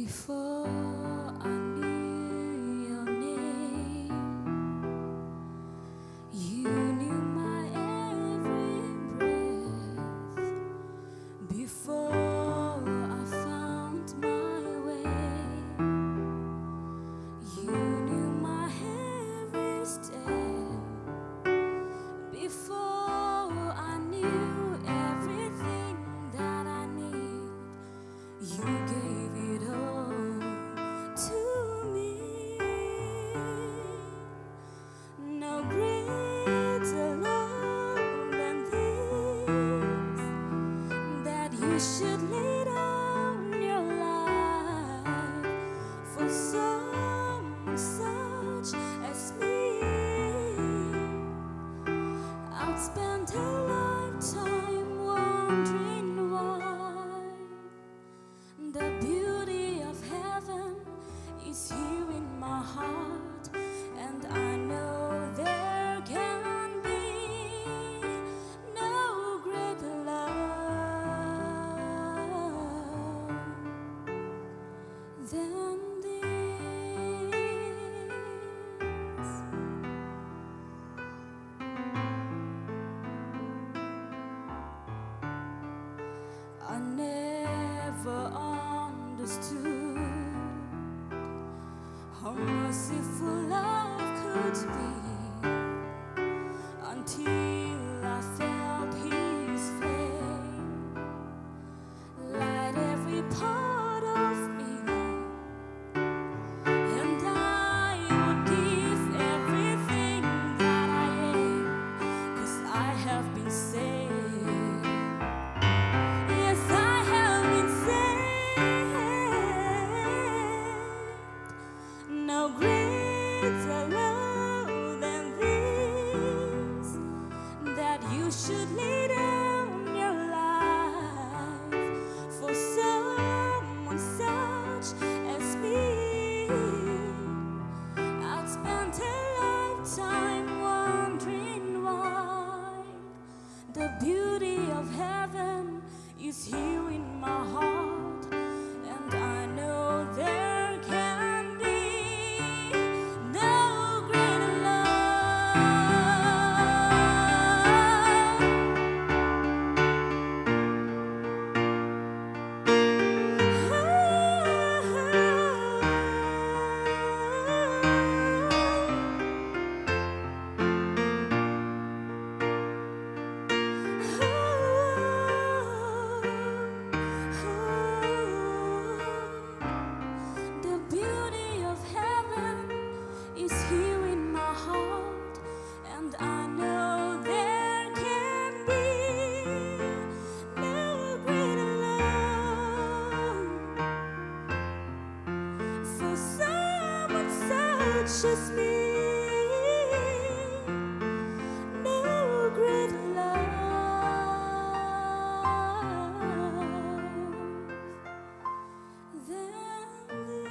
Before I knew your name, you knew my every breath. Before I found my way, you knew my every step. Before I knew everything that I need, you gave it all to me. No greater love than this, that you should lay down your life for someone such as me. I'd spend a lifetime wondering why the beauty of heaven is here in my heart, and I know there can be no greater love than this. I never understood how merciful love could be until I felt His flame light every part of me, and I would give everything that I am, 'cause I have been saved. Yes, I have been saved. No greater love than this, that you should lay down your life for someone such as me. I'd spend a lifetime wondering why the beauty of heaven is here in my heart, and I know there can be no greater The beauty of heaven is here in my heart, and I know there can be no greater love for someone such as me. No greater love than this.